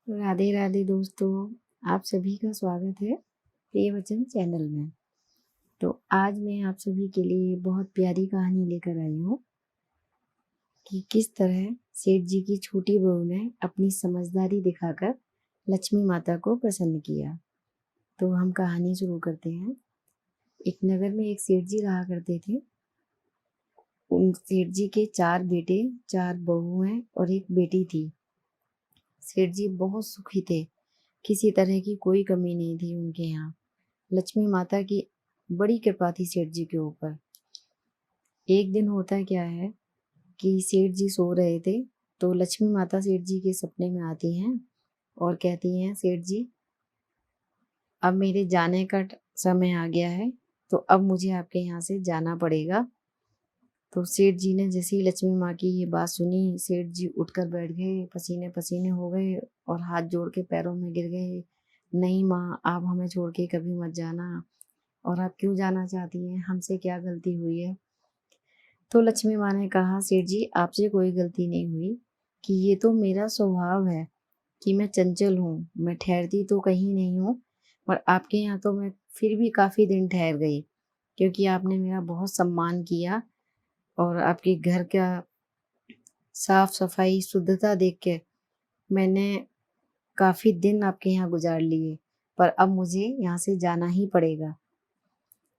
राधे राधे दोस्तों, आप सभी का स्वागत है प्रिय वचन चैनल में। तो आज मैं आप सभी के लिए बहुत प्यारी कहानी लेकर आई हूँ कि किस तरह सेठ जी की छोटी बहू ने अपनी समझदारी दिखाकर लक्ष्मी माता को प्रसन्न किया। तो हम कहानी शुरू करते हैं। एक नगर में एक सेठ जी रहा करते थे। उन सेठ जी के 4 बेटे, 4 बहुएं और एक बेटी थी। सेठ जी बहुत सुखी थे, किसी तरह की कोई कमी नहीं थी उनके यहाँ। लक्ष्मी माता की बड़ी कृपा थी सेठ जी के ऊपर। एक दिन होता क्या है कि सेठ जी सो रहे थे, तो लक्ष्मी माता सेठ जी के सपने में आती हैं और कहती हैं, सेठ जी अब मेरे जाने का समय आ गया है, तो अब मुझे आपके यहाँ से जाना पड़ेगा। तो सेठ जी ने जैसे ही लक्ष्मी माँ की ये बात सुनी, सेठ जी उठकर बैठ गए, पसीने पसीने हो गए और हाथ जोड़ के पैरों में गिर गए। नहीं माँ, आप हमें छोड़ के कभी मत जाना। और आप क्यों जाना चाहती हैं? हमसे क्या गलती हुई है? तो लक्ष्मी माँ ने कहा, सेठ जी आपसे कोई गलती नहीं हुई, कि ये तो मेरा स्वभाव है कि मैं चंचल हूँ, मैं ठहरती तो कहीं नहीं हूँ। पर आपके यहाँ तो मैं फिर भी काफ़ी दिन ठहर गई, क्योंकि आपने मेरा बहुत सम्मान किया और आपके घर का साफ सफाई शुद्धता देख के मैंने काफ़ी दिन आपके यहाँ गुजार लिए, पर अब मुझे यहाँ से जाना ही पड़ेगा।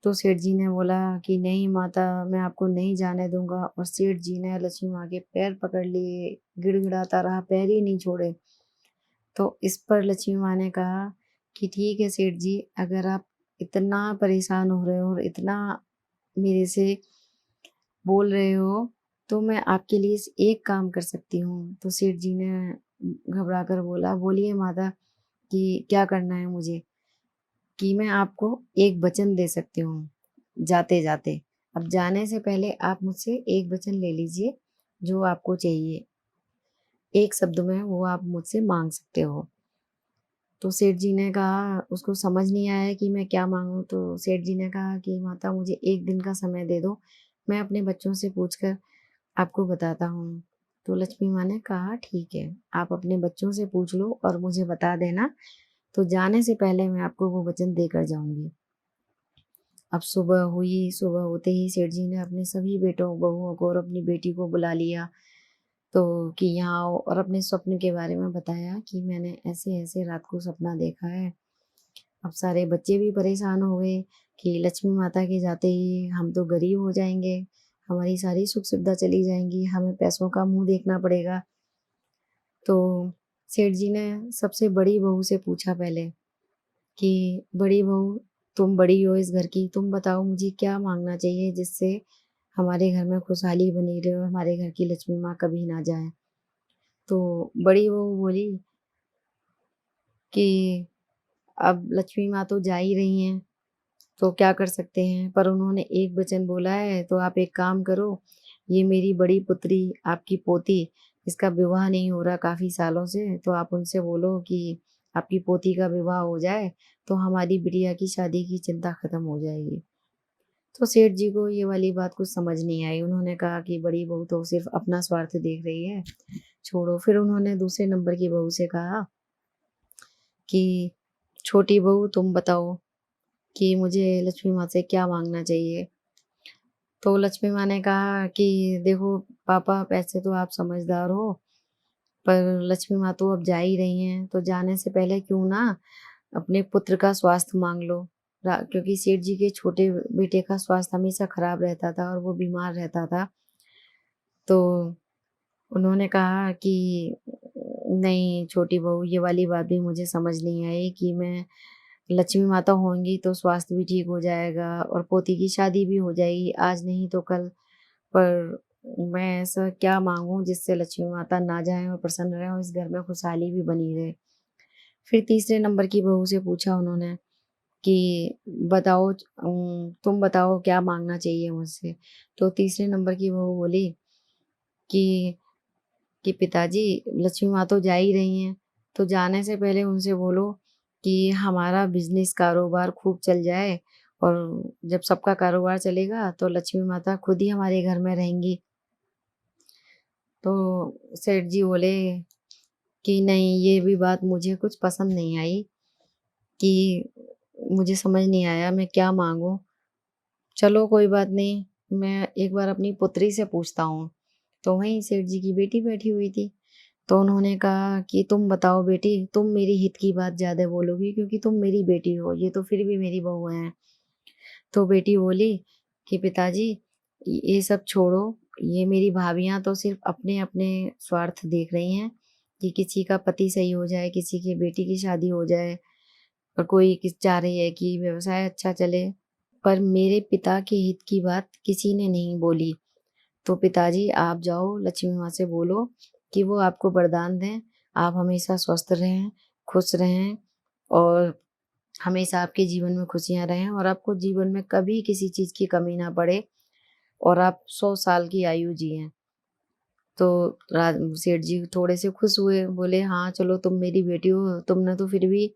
तो सेठ जी ने बोला कि नहीं माता, मैं आपको नहीं जाने दूंगा। और सेठ जी ने लक्ष्मी माँ के पैर पकड़ लिए, गिड़गिड़ाता रहा, पैर ही नहीं छोड़े। तो इस पर लक्ष्मी माँ ने कहा कि ठीक है सेठ जी, अगर आप इतना परेशान हो रहे हो और इतना मेरे से बोल रहे हो, तो मैं आपके लिए एक काम कर सकती हूँ। तो सेठ जी ने घबरा कर बोला, बोलिए माता कि क्या करना है मुझे? कि मैं आपको एक वचन दे सकती हूँ जाते जाते। अब जाने से पहले आप मुझसे एक वचन ले लीजिए, जो आपको चाहिए। एक शब्द में वो आप मुझसे मांग सकते हो। तो सेठ जी ने कहा, उसको समझ नहीं आया कि मैं क्या मांगूं। तो सेठ जी ने कहा कि माता मुझे एक दिन का समय दे दो, मैं अपने बच्चों से पूछकर आपको बताता हूँ। तो लक्ष्मी माँ ने कहा ठीक है, आप अपने बच्चों से पूछ लो और मुझे बता देना। तो जाने से पहले मैं आपको वो वचन देकर जाऊंगी। अब सुबह हुई, सुबह होते ही सेठ जी ने अपने सभी बेटों बहुओं को और अपनी बेटी को बुला लिया। तो कि यहाँ आओ, और अपने स्वप्न के बारे में बताया कि मैंने ऐसे ऐसे रात को सपना देखा है। अब सारे बच्चे भी परेशान हो गए कि लक्ष्मी माता के जाते ही हम तो गरीब हो जाएंगे, हमारी सारी सुख सुविधा चली जाएंगी, हमें पैसों का मुंह देखना पड़ेगा। तो सेठ जी ने सबसे बड़ी बहू से पूछा पहले कि बड़ी बहू, तुम बड़ी हो इस घर की, तुम बताओ मुझे क्या मांगना चाहिए जिससे हमारे घर में खुशहाली बनी रहे और हमारे घर की लक्ष्मी माँ कभी ना जाए। तो बड़ी बहू बोली कि अब लक्ष्मी माँ तो जा ही रही हैं, तो क्या कर सकते हैं, पर उन्होंने एक वचन बोला है, तो आप एक काम करो, ये मेरी बड़ी पुत्री, आपकी पोती, इसका विवाह नहीं हो रहा काफी सालों से, तो आप उनसे बोलो कि आपकी पोती का विवाह हो जाए, तो हमारी बिटिया की शादी की चिंता खत्म हो जाएगी। तो सेठ जी को ये वाली बात कुछ समझ नहीं आई। उन्होंने कहा कि बड़ी बहू तो सिर्फ अपना स्वार्थ देख रही है, छोड़ो। फिर उन्होंने दूसरे नंबर की बहू से कहा कि छोटी बहू तुम बताओ कि मुझे लक्ष्मी माँ से क्या मांगना चाहिए। तो लक्ष्मी माँ ने कहा कि देखो पापा, पैसे तो आप समझदार हो, पर लक्ष्मी माँ तो अब जा ही रही हैं, तो जाने से पहले क्यों ना अपने पुत्र का स्वास्थ्य मांग लो। क्योंकि सेठ जी के छोटे बेटे का स्वास्थ्य हमेशा खराब रहता था और वो बीमार रहता था। तो उन्होंने कहा कि नहीं छोटी बहू, ये वाली बात भी मुझे समझ नहीं आई कि मैं लक्ष्मी माता होंगी तो स्वास्थ्य भी ठीक हो जाएगा और पोती की शादी भी हो जाएगी, आज नहीं तो कल। पर मैं ऐसा क्या मांगूं जिससे लक्ष्मी माता ना जाए और प्रसन्न रहे और इस घर में खुशहाली भी बनी रहे। फिर तीसरे नंबर की बहू से पूछा उन्होंने कि बताओ, तुम बताओ क्या मांगना चाहिए मुझसे। तो तीसरे नंबर की बहू बोली कि पिताजी, लक्ष्मी माँ तो जा ही रही हैं, तो जाने से पहले उनसे बोलो कि हमारा बिजनेस कारोबार खूब चल जाए, और जब सबका कारोबार चलेगा तो लक्ष्मी माता खुद ही हमारे घर में रहेंगी। तो सेठ जी बोले कि नहीं, ये भी बात मुझे कुछ पसंद नहीं आई, कि मुझे समझ नहीं आया मैं क्या माँगूँ? चलो कोई बात नहीं, मैं एक बार अपनी पुत्री से पूछता हूँ। तो वहीं सेठ जी की बेटी बैठी हुई थी। तो उन्होंने कहा कि तुम बताओ बेटी, तुम मेरी हित की बात ज़्यादा बोलोगी क्योंकि तुम मेरी बेटी हो, ये तो फिर भी मेरी बहू हैं। तो बेटी बोली कि पिताजी, ये सब छोड़ो, ये मेरी भाभियाँ तो सिर्फ़ अपने-अपने स्वार्थ देख रही हैं कि किसी का पति सही हो जाए, किसी की बेटी की शादी हो जाए और कोई चाह रही है कि व्यवसाय अच्छा चले। पर मेरे पिता के हित की बात किसी ने नहीं बोली। तो पिताजी, आप जाओ लक्ष्मी माँ से बोलो कि वो आपको वरदान दें, आप हमेशा स्वस्थ रहें, खुश रहें और हमेशा आपके जीवन में खुशियाँ रहें और आपको जीवन में कभी किसी चीज़ की कमी ना पड़े और आप 100 साल की आयु जिएँ। तो रा सेठ जी थोड़े से खुश हुए, बोले हाँ, चलो तुम मेरी बेटी हो, तुमने तो फिर भी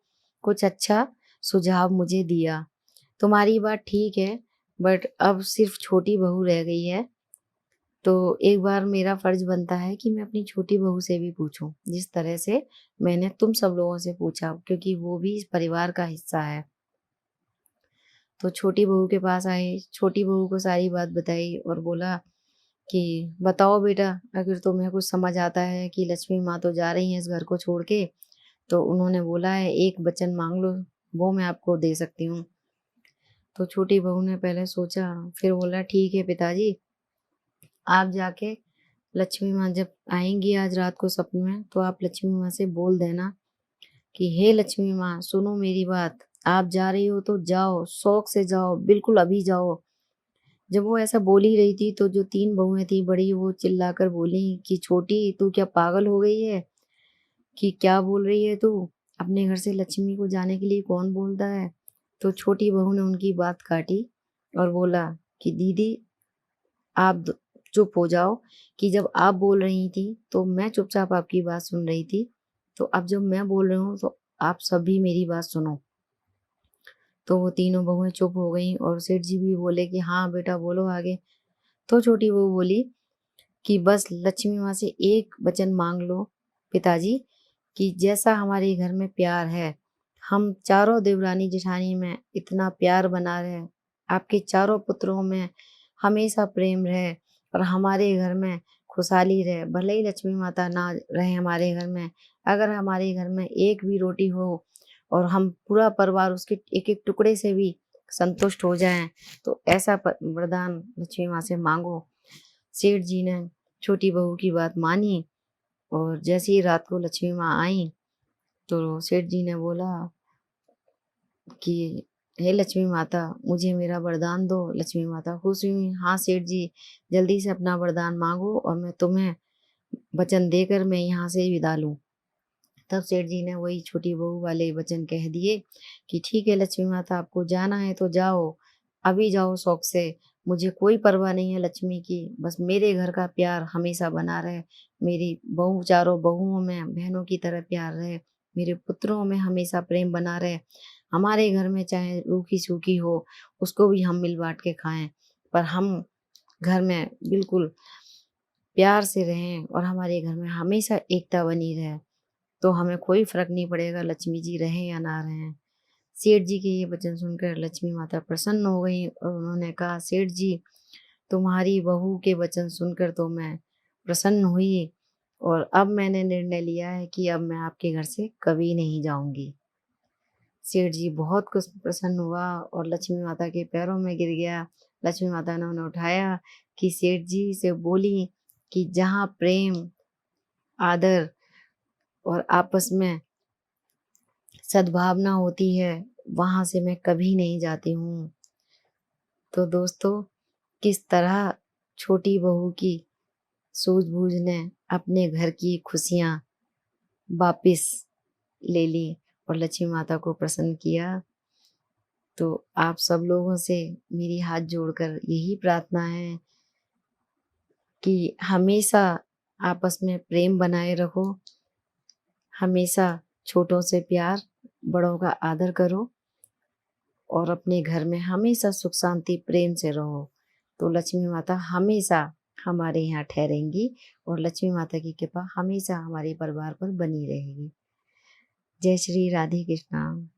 कुछ अच्छा सुझाव मुझे दिया। तुम्हारी बात ठीक है, बट अब सिर्फ़ छोटी बहू रह गई है, तो एक बार मेरा फ़र्ज़ बनता है कि मैं अपनी छोटी बहू से भी पूछूँ, जिस तरह से मैंने तुम सब लोगों से पूछा, क्योंकि वो भी इस परिवार का हिस्सा है। तो छोटी बहू के पास आए, छोटी बहू को सारी बात बताई और बोला कि बताओ बेटा, अगर तुम्हें कुछ समझ आता है कि लक्ष्मी माँ तो जा रही हैं इस घर को छोड़ के, तो उन्होंने बोला है एक वचन माँग लो, वो मैं आपको दे सकती हूँ। तो छोटी बहू ने पहले सोचा, फिर बोला ठीक है पिताजी, आप जाके लक्ष्मी माँ जब आएँगी आज रात को सपने में, तो आप लक्ष्मी माँ से बोल देना कि हे लक्ष्मी माँ, सुनो मेरी बात, आप जा रही हो तो जाओ, शौक से जाओ, बिल्कुल अभी जाओ। जब वो ऐसा बोल ही रही थी तो जो 3 बहुएँ थी बड़ी, वो चिल्लाकर बोली कि छोटी, तू क्या पागल हो गई है? कि क्या बोल रही है तू? अपने घर से लक्ष्मी को जाने के लिए कौन बोलता है? तो छोटी बहू ने उनकी बात काटी और बोला कि दीदी, आप चुप हो जाओ, कि जब आप बोल रही थी तो मैं चुपचाप आपकी बात सुन रही थी, तो अब जब मैं बोल रही हूँ तो आप सभी मेरी बात सुनो। तो वो तीनों बहुएं चुप हो गईं और सेठ जी भी बोले कि हाँ बेटा बोलो आगे। तो छोटी बहू बोली कि बस लक्ष्मी माँ से एक वचन मांग लो पिताजी, कि जैसा हमारे घर में प्यार है, हम चारों देवरानी जेठानी में इतना प्यार बना रहे, आपके चारों पुत्रों में हमेशा प्रेम रहे और हमारे घर में खुशहाली रहे। भले ही लक्ष्मी माता ना रहे हमारे घर में, अगर हमारे घर में एक भी रोटी हो और हम पूरा परिवार उसके एक-एक टुकड़े से भी संतुष्ट हो जाएँ, तो ऐसा वरदान लक्ष्मी माँ से माँगो। सेठ जी ने छोटी बहू की बात मानी और जैसे ही रात को लक्ष्मी माँ आईं, तो सेठ जी ने बोला कि हे लक्ष्मी माता, मुझे मेरा वरदान दो। लक्ष्मी माता खुश हुई, हाँ सेठ जी, जल्दी से अपना वरदान माँगो और मैं तुम्हें वचन देकर मैं यहाँ से विदा लूँ। तब सेठ जी ने वही छोटी बहू वाले वचन कह दिए कि ठीक है लक्ष्मी माता, आपको जाना है तो जाओ, अभी जाओ शौक से, मुझे कोई परवाह नहीं है लक्ष्मी की, बस मेरे घर का प्यार हमेशा बना रहे, मेरी बहू चारों बहुओं में बहनों की तरह प्यार रहे, मेरे पुत्रों में हमेशा प्रेम बना रहे, हमारे घर में चाहे रूखी सूखी हो उसको भी हम मिल बांट के खाएं, पर हम घर में बिल्कुल प्यार से रहें और हमारे घर में हमेशा एकता बनी रहे, तो हमें कोई फ़र्क नहीं पड़ेगा लक्ष्मी जी रहें या ना रहें। सेठ जी के ये वचन सुनकर लक्ष्मी माता प्रसन्न हो गईं और उन्होंने कहा, सेठ जी, तुम्हारी बहू के वचन सुनकर तो मैं प्रसन्न हुई और अब मैंने निर्णय लिया है कि अब मैं आपके घर से कभी नहीं जाऊँगी। सेठ जी बहुत कुछ प्रसन्न हुआ और लक्ष्मी माता के पैरों में गिर गया। लक्ष्मी माता ने उन्हें उठाया कि सेठ जी से बोली कि जहाँ प्रेम, आदर और आपस में सद्भावना होती है, वहाँ से मैं कभी नहीं जाती हूँ। तो दोस्तों, किस तरह छोटी बहू की सूझबूझ ने अपने घर की खुशियाँ वापिस ले ली और लक्ष्मी माता को प्रसन्न किया। तो आप सब लोगों से मेरी हाथ जोड़कर यही प्रार्थना है कि हमेशा आपस में प्रेम बनाए रखो, हमेशा छोटों से प्यार, बड़ों का आदर करो और अपने घर में हमेशा सुख शांति प्रेम से रहो। तो लक्ष्मी माता हमेशा हमारे यहाँ ठहरेंगी और लक्ष्मी माता की कृपा हमेशा हमारे परिवार पर बनी रहेगी। जय श्री राधे कृष्णा।